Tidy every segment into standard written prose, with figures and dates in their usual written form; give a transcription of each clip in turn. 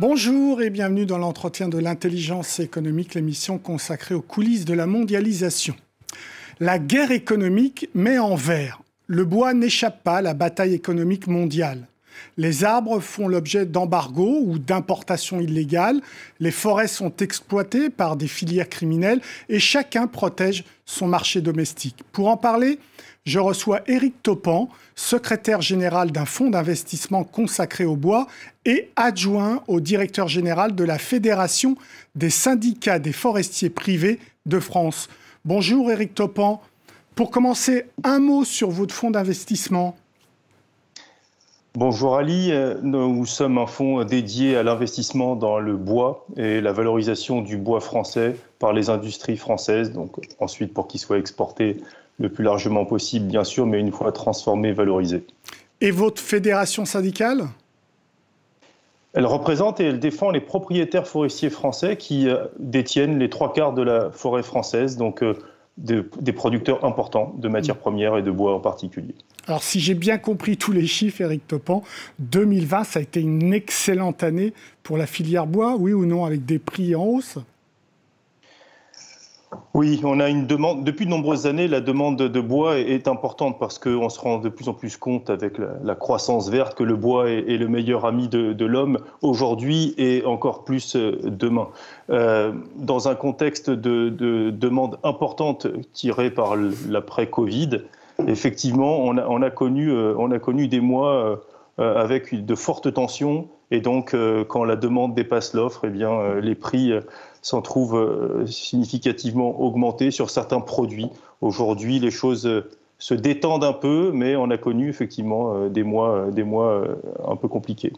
Bonjour et bienvenue dans l'entretien de l'intelligence économique, l'émission consacrée aux coulisses de la mondialisation. La guerre économique met en vert. Le bois n'échappe pas à la bataille économique mondiale. Les arbres font l'objet d'embargos ou d'importations illégales. Les forêts sont exploitées par des filières criminelles et chacun protège son marché domestique. Pour en parler, je reçois Éric Taupan, secrétaire général d'un fonds d'investissement consacré au bois et adjoint au directeur général de la Fédération des syndicats des forestiers privés de France. Bonjour Éric Taupan. Pour commencer, un mot sur votre fonds d'investissement. Bonjour Ali, nous sommes un fonds dédié à l'investissement dans le bois et la valorisation du bois français par les industries françaises, donc ensuite pour qu'il soit exporté le plus largement possible, bien sûr, mais une fois transformé, valorisé. Et votre fédération syndicale ? Elle représente et elle défend les propriétaires forestiers français qui détiennent les 3/4 de la forêt française, donc des producteurs importants de matières premières et de bois en particulier. Alors si j'ai bien compris tous les chiffres, Éric Taupan, 2020, ça a été une excellente année pour la filière bois, oui ou non, avec des prix en hausse ? Oui, on a une demande. Depuis de nombreuses années, la demande de bois est importante parce qu'on se rend de plus en plus compte avec la croissance verte que le bois est le meilleur ami de l'homme aujourd'hui et encore plus demain. Dans un contexte de demande importante tirée par l'après-Covid, effectivement, on a connu des mois avec de fortes tensions et donc quand la demande dépasse l'offre, eh bien les prix s'en trouvent significativement augmentés sur certains produits. Aujourd'hui, les choses se détendent un peu, mais on a connu effectivement des mois un peu compliqués.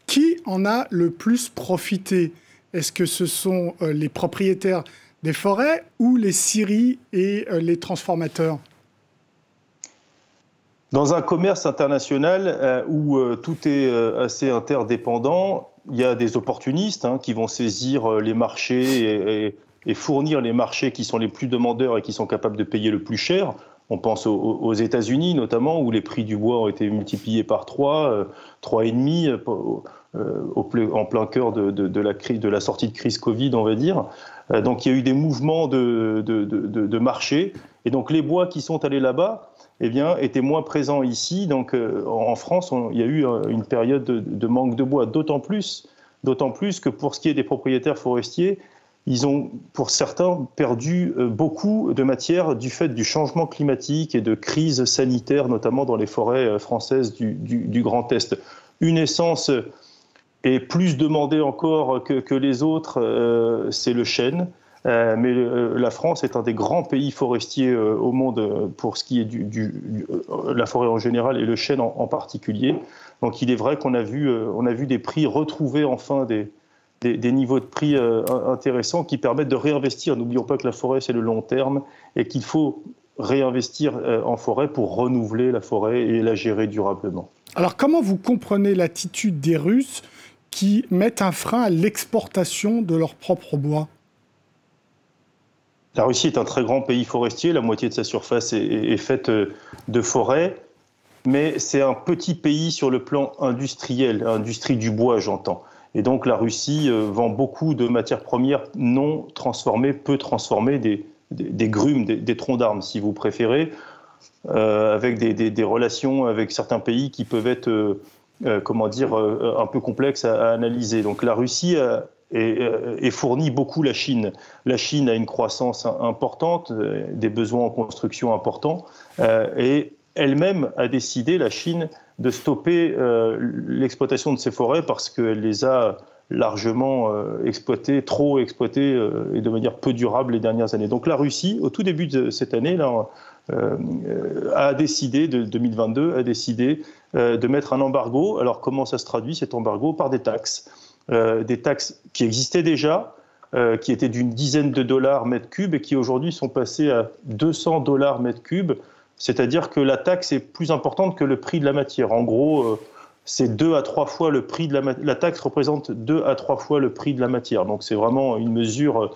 Qui en a le plus profité ? Est-ce que ce sont les propriétaires des forêts ou les scieries et les transformateurs ? Dans un commerce international où tout est assez interdépendant, il y a des opportunistes qui vont saisir les marchés et fournir les marchés qui sont les plus demandeurs et qui sont capables de payer le plus cher. On pense aux États-Unis notamment, où les prix du bois ont été multipliés par 3,5 en plein cœur de la sortie de crise Covid, on va dire. Donc il y a eu des mouvements de marché. Et donc les bois qui sont allés là-bas, eh bien, étaient moins présents ici. Donc, en France, il y a eu une période de manque de bois, d'autant plus que pour ce qui est des propriétaires forestiers, ils ont, pour certains, perdu beaucoup de matière du fait du changement climatique et de crises sanitaires, notamment dans les forêts françaises du Grand Est. Une essence est plus demandée encore que les autres, c'est le chêne. Mais la France est un des grands pays forestiers au monde pour ce qui est la forêt en général et le chêne en particulier. Donc il est vrai qu'on a vu des prix retrouver enfin des niveaux de prix intéressants qui permettent de réinvestir. N'oublions pas que la forêt, c'est le long terme et qu'il faut réinvestir en forêt pour renouveler la forêt et la gérer durablement. Alors comment vous comprenez l'attitude des Russes qui mettent un frein à l'exportation de leur propre bois ? La Russie est un très grand pays forestier, la moitié de sa surface est faite de forêts, mais c'est un petit pays sur le plan industriel, industrie du bois j'entends. Et donc la Russie vend beaucoup de matières premières non transformées, peu transformées, des grumes, des troncs d'arbres si vous préférez, avec des relations avec certains pays qui peuvent être un peu complexes à analyser. Donc la Russie et fournit beaucoup la Chine. La Chine a une croissance importante, des besoins en construction importants, et elle-même a décidé, la Chine, de stopper l'exploitation de ses forêts parce qu'elle les a largement exploitées, trop exploitées et de manière peu durable les dernières années. Donc la Russie, au tout début de cette année, là, a décidé, de 2022, a décidé de mettre un embargo. Alors comment ça se traduit cet embargo ? Par des taxes qui existaient déjà, qui étaient d'une dizaine de dollars mètre cube et qui aujourd'hui sont passées à 200 dollars mètre cube. C'est-à-dire que la taxe est plus importante que le prix de la matière. En gros, c'est 2 à 3 fois le prix de la taxe représente 2 à 3 fois le prix de la matière. Donc c'est vraiment une mesure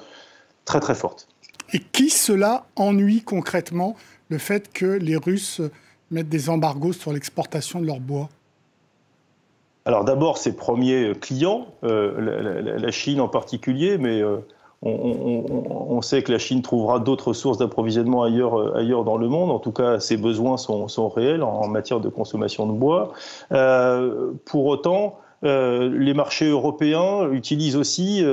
très très forte. Et qui cela ennuie concrètement, le fait que les Russes mettent des embargos sur l'exportation de leur bois ? Alors d'abord, ses premiers clients, la Chine en particulier, mais on sait que la Chine trouvera d'autres sources d'approvisionnement ailleurs dans le monde. En tout cas, ses besoins sont réels en matière de consommation de bois. Pour autant, les marchés européens utilisent aussi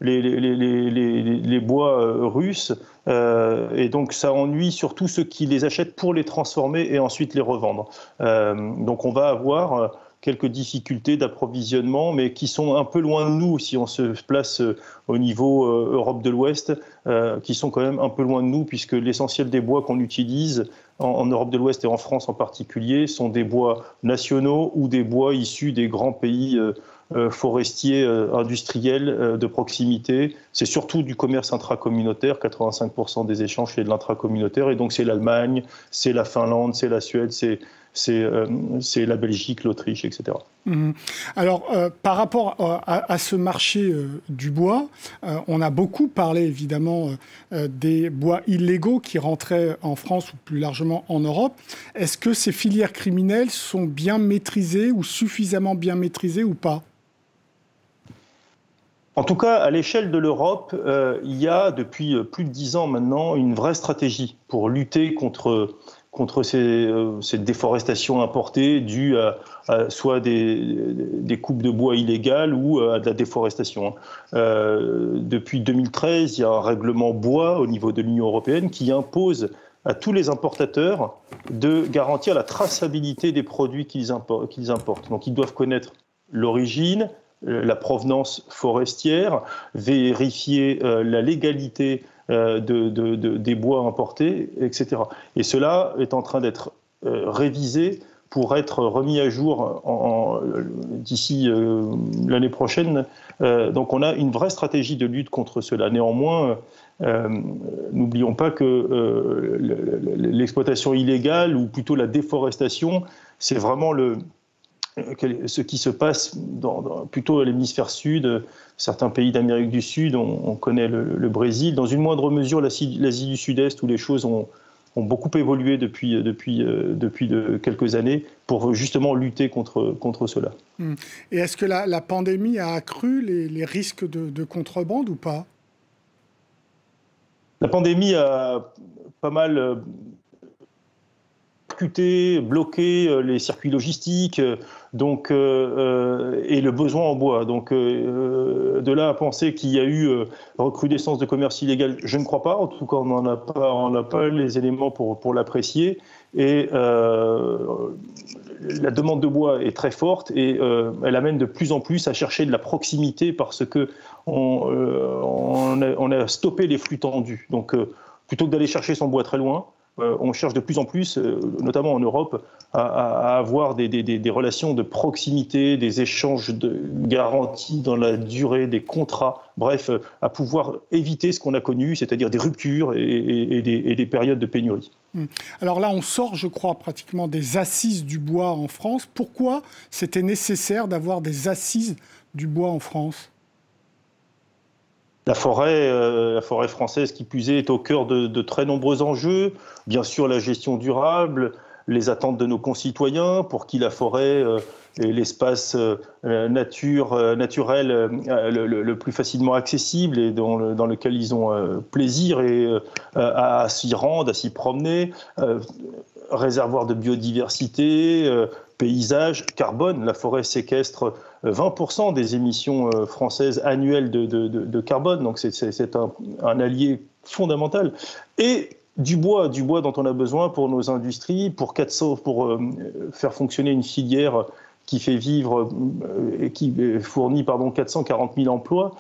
les bois russes, et donc ça ennuie surtout ceux qui les achètent pour les transformer et ensuite les revendre. Donc on va avoir quelques difficultés d'approvisionnement, mais qui sont un peu loin de nous si on se place au niveau Europe de l'Ouest, qui sont quand même un peu loin de nous, puisque l'essentiel des bois qu'on utilise en Europe de l'Ouest et en France en particulier sont des bois nationaux ou des bois issus des grands pays forestiers industriels de proximité. C'est surtout du commerce intracommunautaire, 85% des échanges c'est de l'intracommunautaire, et donc c'est l'Allemagne, c'est la Finlande, c'est la Suède, c'est la Belgique, l'Autriche, etc. Alors, par rapport à ce marché du bois, on a beaucoup parlé évidemment des bois illégaux qui rentraient en France ou plus largement en Europe. Est-ce que ces filières criminelles sont bien maîtrisées ou suffisamment bien maîtrisées ou pas ? En tout cas, à l'échelle de l'Europe, il y a depuis plus de 10 ans maintenant une vraie stratégie pour lutter contre cette déforestation importée due à soit des coupes de bois illégales ou à de la déforestation. Depuis 2013, il y a un règlement bois au niveau de l'Union européenne qui impose à tous les importateurs de garantir la traçabilité des produits qu'ils importent. Donc ils doivent connaître l'origine, la provenance forestière, vérifier la légalité des bois importés, etc. Et cela est en train d'être révisé pour être remis à jour d'ici l'année prochaine. Donc on a une vraie stratégie de lutte contre cela. Néanmoins, n'oublions pas que l'exploitation illégale, ou plutôt la déforestation, c'est vraiment ce qui se passe plutôt à l'hémisphère sud, certains pays d'Amérique du Sud, on connaît le Brésil, dans une moindre mesure l'Asie du Sud-Est, où les choses ont beaucoup évolué depuis quelques années pour justement lutter contre cela. Et est-ce que la pandémie a accru les risques de contrebande ou pas ? La pandémie a pas mal bloquer les circuits logistiques et le besoin en bois. Donc de là à penser qu'il y a eu recrudescence de commerce illégal, je ne crois pas. En tout cas, on n'a pas les éléments pour l'apprécier. Et la demande de bois est très forte et elle amène de plus en plus à chercher de la proximité parce que on a stoppé les flux tendus. Donc plutôt que d'aller chercher son bois très loin, on cherche de plus en plus, notamment en Europe, à avoir des relations de proximité, des échanges de garanties dans la durée, des contrats, bref, à pouvoir éviter ce qu'on a connu, c'est-à-dire des ruptures et des périodes de pénurie. Alors là, on sort, je crois, pratiquement des assises du bois en France. Pourquoi c'était nécessaire d'avoir des assises du bois en France ? La forêt française, qui plus est au cœur de très nombreux enjeux. Bien sûr, la gestion durable, les attentes de nos concitoyens pour qui la forêt est l'espace naturel le plus facilement accessible et dans lequel ils ont plaisir à s'y rendre, à s'y promener. Réservoir de biodiversité, paysage, carbone. La forêt séquestre 20% des émissions françaises annuelles de carbone, donc c'est un allié fondamental. Et du bois dont on a besoin pour nos industries, pour faire fonctionner une filière qui fait vivre et qui fournit 440 000 emplois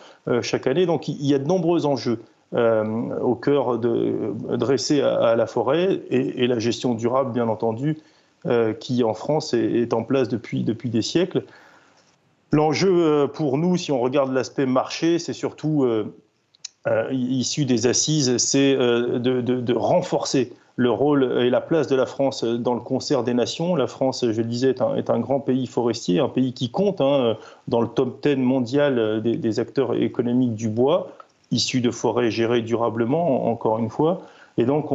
chaque année. Donc il y a de nombreux enjeux au cœur dressés à la forêt et la gestion durable, bien entendu, qui en France est en place depuis des siècles. L'enjeu pour nous, si on regarde l'aspect marché, c'est surtout issu des assises, c'est de renforcer le rôle et la place de la France dans le concert des nations. La France, je le disais, est un grand pays forestier, un pays qui compte dans le top 10 mondial des acteurs économiques du bois, issus de forêts gérées durablement, encore une fois. Et donc,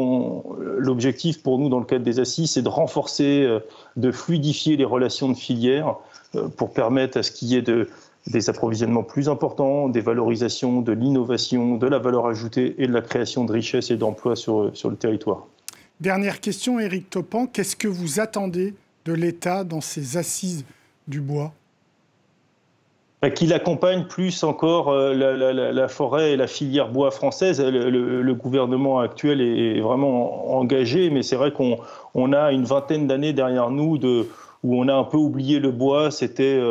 l'objectif pour nous, dans le cadre des assises, c'est de renforcer, de fluidifier les relations de filière pour permettre à ce qu'il y ait des approvisionnements plus importants, des valorisations, de l'innovation, de la valeur ajoutée et de la création de richesses et d'emplois sur le territoire. Dernière question, Éric Toppan. Qu'est-ce que vous attendez de l'État dans ces assises du bois ? Qu'il accompagne plus encore la forêt et la filière bois française. Le gouvernement actuel est vraiment engagé, mais c'est vrai qu'on a une vingtaine d'années derrière nous où on a un peu oublié le bois. C'était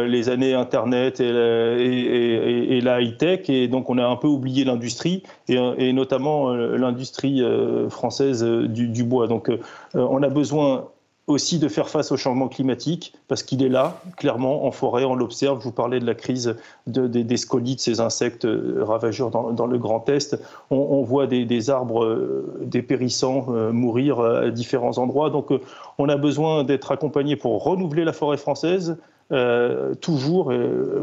les années Internet et la high-tech, et donc on a un peu oublié l'industrie, et notamment l'industrie française du bois. Donc on a besoin aussi de faire face au changement climatique, parce qu'il est là, clairement, en forêt, on l'observe. Je vous parlais de la crise des scolites, ces insectes ravageurs dans le Grand Est. On voit des arbres dépérissants mourir à différents endroits. Donc on a besoin d'être accompagné pour renouveler la forêt française, toujours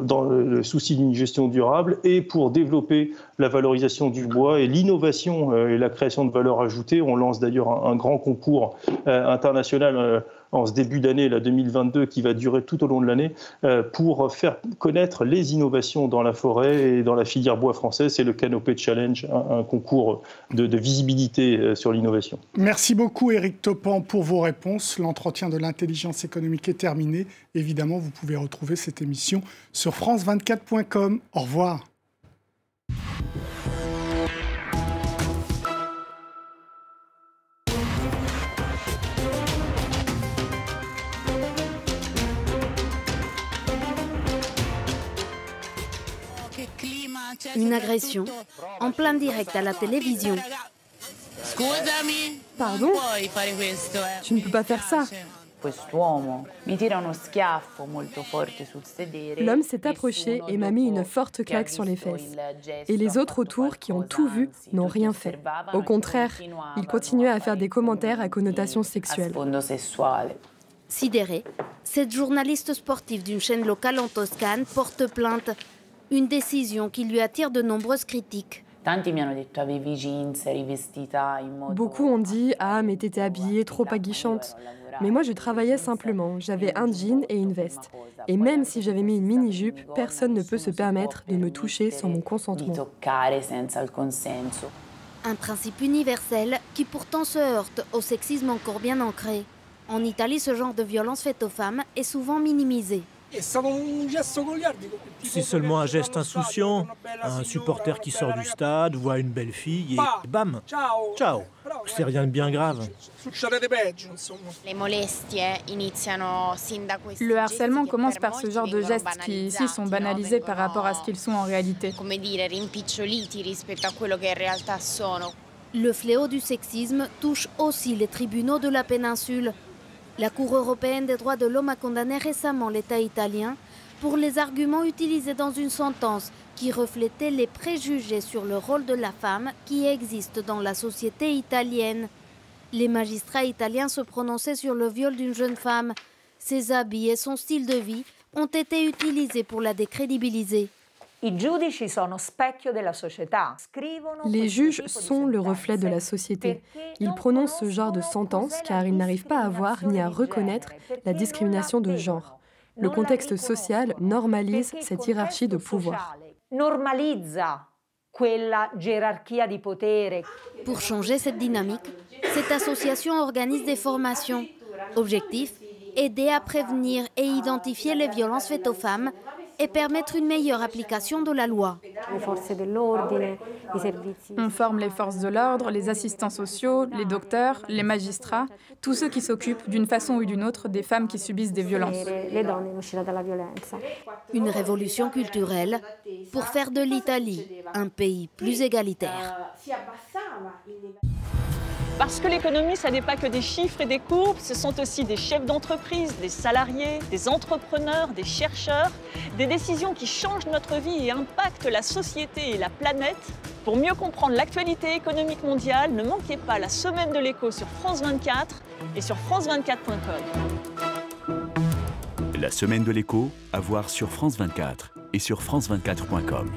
dans le souci d'une gestion durable, et pour développer la valorisation du bois et l'innovation et la création de valeur ajoutée. On lance d'ailleurs un grand concours international en ce début d'année 2022 qui va durer tout au long de l'année pour faire connaître les innovations dans la forêt et dans la filière bois française. C'est le Canopé Challenge, un concours de visibilité sur l'innovation. Merci beaucoup Éric Toppan pour vos réponses. L'entretien de l'intelligence économique est terminé. Évidemment, vous pouvez retrouver cette émission sur france24.com. Au revoir. Une agression en plein direct à la télévision. Pardon ? Tu ne peux pas faire ça. L'homme s'est approché et m'a mis une forte claque sur les fesses. Et les autres autour, qui ont tout vu, n'ont rien fait. Au contraire, il continuait à faire des commentaires à connotation sexuelle. Sidérée, cette journaliste sportive d'une chaîne locale en Toscane porte plainte. Une décision qui lui attire de nombreuses critiques. Beaucoup ont dit « Ah, mais t'étais habillée trop aguichante ». Mais moi, je travaillais simplement. J'avais un jean et une veste. Et même si j'avais mis une mini-jupe, personne ne peut se permettre de me toucher sans mon consentement. Un principe universel qui pourtant se heurte au sexisme encore bien ancré. En Italie, ce genre de violence faite aux femmes est souvent minimisé. C'est seulement un geste insouciant, un supporter qui sort du stade, voit une belle fille et bam, ciao. C'est rien de bien grave. Le harcèlement commence par ce genre de gestes qui ici sont banalisés par rapport à ce qu'ils sont en réalité. Le fléau du sexisme touche aussi les tribunaux de la péninsule. La Cour européenne des droits de l'homme a condamné récemment l'État italien pour les arguments utilisés dans une sentence qui reflétait les préjugés sur le rôle de la femme qui existent dans la société italienne. Les magistrats italiens se prononçaient sur le viol d'une jeune femme. Ses habits et son style de vie ont été utilisés pour la décrédibiliser. Les juges sont le reflet de la société. Ils prononcent ce genre de sentence car ils n'arrivent pas à voir ni à reconnaître la discrimination de genre. Le contexte social normalise cette hiérarchie de pouvoir. Pour changer cette dynamique, cette association organise des formations. Objectif, aider à prévenir et identifier les violences faites aux femmes et permettre une meilleure application de la loi. On forme les forces de l'ordre, les assistants sociaux, les docteurs, les magistrats, tous ceux qui s'occupent d'une façon ou d'une autre des femmes qui subissent des violences. Une révolution culturelle pour faire de l'Italie un pays plus égalitaire. Parce que l'économie, ça n'est pas que des chiffres et des courbes, ce sont aussi des chefs d'entreprise, des salariés, des entrepreneurs, des chercheurs, des décisions qui changent notre vie et impactent la société et la planète. Pour mieux comprendre l'actualité économique mondiale, ne manquez pas la Semaine de l'écho sur France 24 et sur france24.com. La Semaine de l'écho, à voir sur France 24 et sur france24.com.